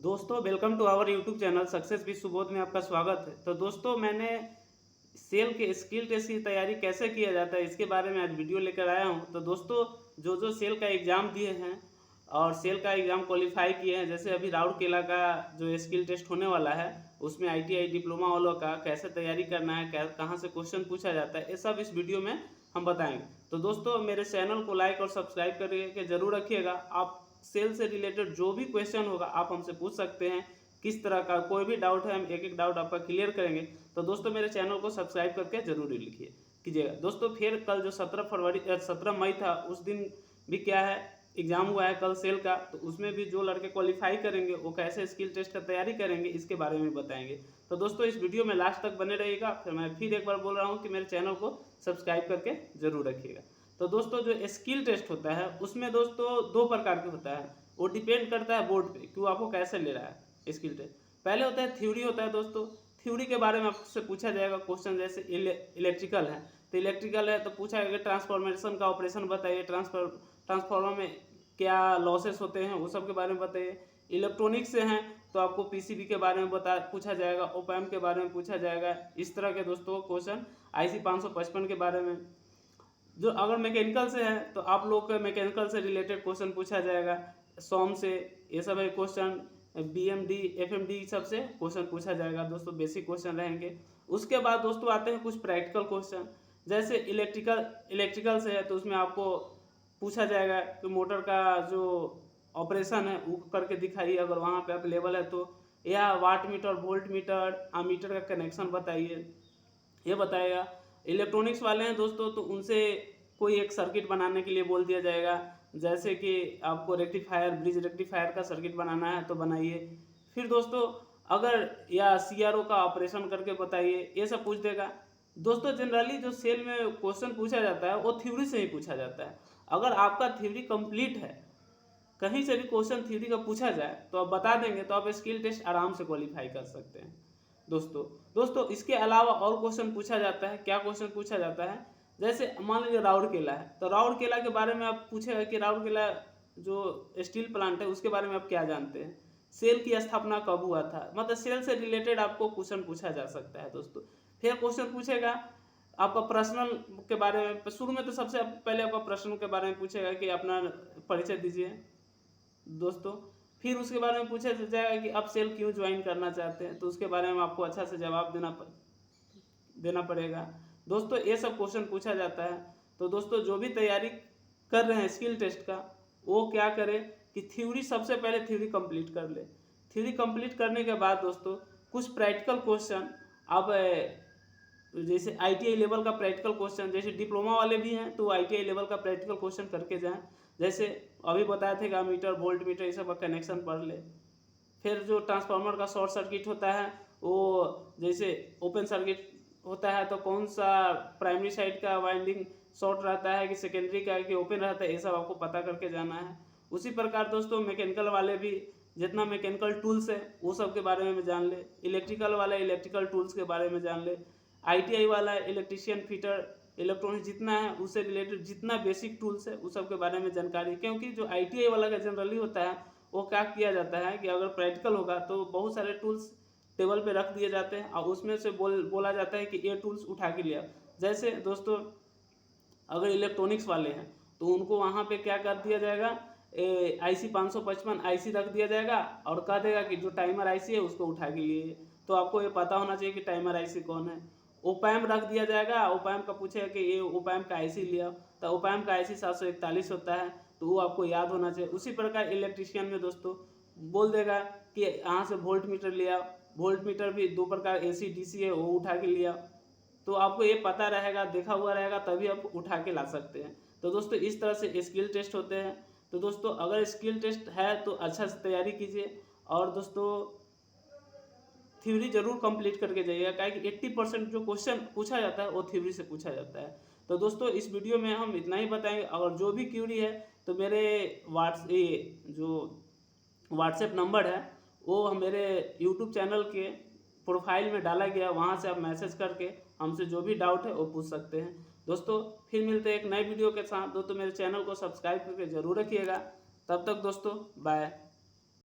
दोस्तों welcome to our YouTube channel success with Subodh में आपका स्वागत है। तो दोस्तों मैंने सेल के स्किल टेस्ट की तैयारी कैसे किया जाता है इसके बारे में आज वीडियो लेकर आया हूं। तो दोस्तों जो सेल का एग्ज़ाम दिए हैं और सेल का एग्ज़ाम क्वालिफाई किए हैं, जैसे अभी राउरकेला का जो स्किल टेस्ट होने वाला है उसमें ITI डिप्लोमा वालों का कैसे तैयारी करना है, कहाँ से क्वेश्चन पूछा जाता है, ये सब इस वीडियो में हम बताएंगे। तो दोस्तों मेरे चैनल को लाइक और सब्सक्राइब करके जरूर रखिएगा। आप सेल से रिलेटेड जो भी क्वेश्चन होगा आप हमसे पूछ सकते हैं। किस तरह का कोई भी डाउट है हम एक एक डाउट आपका क्लियर करेंगे। तो दोस्तों मेरे चैनल को सब्सक्राइब करके जरूर लिखिए कीजिएगा। दोस्तों फिर कल जो 17 मई था उस दिन भी क्या है एग्ज़ाम हुआ है कल सेल का। तो उसमें भी जो लड़के क्वालिफाई करेंगे वो कैसे स्किल टेस्ट का तैयारी करेंगे इसके बारे में बताएंगे। तो दोस्तों इस वीडियो में लास्ट तक बने रहिएगा। फिर मैं फिर एक बार बोल रहा हूँ कि मेरे चैनल को सब्सक्राइब करके जरूर रखिएगा। तो दोस्तों जो स्किल टेस्ट होता है उसमें दोस्तों दो प्रकार के होता है। वो डिपेंड करता है बोर्ड पे कि वो आपको कैसे ले रहा है स्किल टेस्ट। पहले होता है थ्योरी होता है दोस्तों। थ्योरी के बारे में आपसे पूछा जाएगा क्वेश्चन, जैसे इलेक्ट्रिकल है तो इलेक्ट्रिकल है तो पूछा जाएगा ट्रांसफॉर्मेशन का ऑपरेशन बताइए, ट्रांसफार्मर में क्या लॉसेस होते हैं वो सब के बारे में बताइए। इलेक्ट्रॉनिक्स से हैं तो आपको PCB के बारे में पूछा जाएगा, ओपैम के बारे में पूछा जाएगा। इस तरह के दोस्तों क्वेश्चन IC 555 के बारे में। जो अगर मैकेनिकल से है तो आप लोग के मैकेनिकल से रिलेटेड क्वेश्चन पूछा जाएगा, सॉम से ये सब है क्वेश्चन, BMD FMD सब से क्वेश्चन पूछा जाएगा दोस्तों, बेसिक क्वेश्चन रहेंगे। उसके बाद दोस्तों आते हैं कुछ प्रैक्टिकल क्वेश्चन, जैसे इलेक्ट्रिकल से है तो उसमें आपको पूछा जाएगा कि मोटर का जो ऑपरेशन है वो करके दिखाइए अगर वहाँ पे अवेलेबल है तो, या watt meter volt meter ammeter का कनेक्शन बताइए, ये बताएगा। इलेक्ट्रॉनिक्स वाले हैं दोस्तों तो उनसे कोई एक सर्किट बनाने के लिए बोल दिया जाएगा, जैसे कि आपको रेक्टिफायर ब्रिज रेक्टिफायर का सर्किट बनाना है तो बनाइए। फिर दोस्तों अगर या CRO का ऑपरेशन करके बताइए, ये सब पूछ देगा। दोस्तों जनरली जो सेल में क्वेश्चन पूछा जाता है वो थ्योरी से ही पूछा जाता है। अगर आपका थ्योरी कंप्लीट है, कहीं से भी क्वेश्चन थ्योरी का पूछा जाए तो आप बता देंगे तो आप स्किल टेस्ट आराम से क्वालिफाई कर सकते हैं दोस्तों इसके अलावा और क्वेश्चन पूछा जाता है। क्या क्वेश्चन पूछा जाता है, जैसे मान लीजिए राउरकेला है तो राउरकेला के बारे में आप पूछेगा कि राउरकेला जो स्टील प्लांट है उसके बारे में आप क्या जानते हैं, सेल की स्थापना कब हुआ था, मतलब सेल से रिलेटेड आपको क्वेश्चन पूछा जा सकता है दोस्तों। फिर क्वेश्चन पूछेगा आपका पर्सनल के बारे में। शुरू में तो सबसे पहले आपका पर्सनल के बारे में पूछेगा कि अपना परिचय दीजिए दोस्तों। फिर उसके बारे में पूछा जाएगा कि आप सेल क्यों ज्वाइन करना चाहते हैं, तो उसके बारे में आपको अच्छा से जवाब देना पड़ेगा दोस्तों। ये सब क्वेश्चन पूछा जाता है। तो दोस्तों जो भी तैयारी कर रहे हैं स्किल टेस्ट का वो क्या करे कि थ्योरी सबसे पहले थ्योरी कंप्लीट कर ले। थ्योरी कंप्लीट करने के बाद दोस्तों कुछ प्रैक्टिकल क्वेश्चन, अब जैसे ITI लेवल का प्रैक्टिकल क्वेश्चन, जैसे डिप्लोमा वाले भी हैं तो ITI लेवल का प्रैक्टिकल क्वेश्चन करके जाएं। जैसे अभी बताया थे कि मीटर वोल्ट मीटर ये सब का कनेक्शन पढ़ ले। फिर जो ट्रांसफार्मर का शॉर्ट सर्किट होता है वो जैसे ओपन सर्किट होता है तो कौन सा प्राइमरी साइड का वाइंडिंग शॉर्ट रहता है कि सेकेंडरी का कि ओपन रहता है, ये सब आपको पता करके जाना है। उसी प्रकार दोस्तों मैकेनिकल वाले भी जितना मैकेनिकल टूल्स है वो सब के बारे में जान ले। इलेक्ट्रिकल वाला इलेक्ट्रिकल टूल्स के बारे में जान ले। ITI वाला इलेक्ट्रीशियन फिटर इलेक्ट्रॉनिक जितना है उससे रिलेटेड जितना बेसिक टूल्स है उस सब के बारे में जानकारी। क्योंकि जो ITI वाला का जनरली होता है वो क्या किया जाता है कि अगर प्रैक्टिकल होगा तो बहुत सारे टूल्स टेबल पे रख दिए जाते हैं और उसमें से बोला जाता है कि ये टूल्स उठा के लिया। जैसे दोस्तों अगर इलेक्ट्रॉनिक्स वाले हैं तो उनको वहाँ पे क्या कर दिया जाएगा, IC 555 IC रख दिया जाएगा और कह देगा कि जो टाइमर IC है उसको उठा के लिए। तो आपको ये पता होना चाहिए कि टाइमर IC कौन है। ओपैम रख दिया जाएगा, ओपैम का पूछेगा कि ये ओपैम का IC लिया तो ओपैम का IC 741 होता है तो वो आपको याद होना चाहिए। उसी प्रकार इलेक्ट्रिशियन में दोस्तों बोल देगा कि यहाँ से वोल्ट मीटर लिया, वोल्ट मीटर भी दो प्रकार AC DC है वो उठा के लिया। तो आपको ये पता रहेगा, देखा हुआ रहेगा, तभी आप उठा के ला सकते हैं। तो दोस्तों इस तरह से स्किल टेस्ट होते हैं। तो दोस्तों अगर स्किल टेस्ट है तो अच्छा से तैयारी कीजिए और दोस्तों थ्योरी जरूर कंप्लीट करके जाइएगा, क्योंकि 80% जो क्वेश्चन पूछा जाता है वो थ्योरी से पूछा जाता है। तो दोस्तों इस वीडियो में हम इतना ही बताएंगे। अगर जो भी क्यूरी है तो मेरे व्हाट्सएप नंबर है वो मेरे यूट्यूब चैनल के प्रोफाइल में डाला गया, वहाँ से आप मैसेज करके हमसे जो भी डाउट है वो पूछ सकते हैं दोस्तों। फिर मिलते हैं एक नए वीडियो के साथ। दोस्तों मेरे चैनल को सब्सक्राइब करके जरूर रखिएगा। तब तक दोस्तों बाय।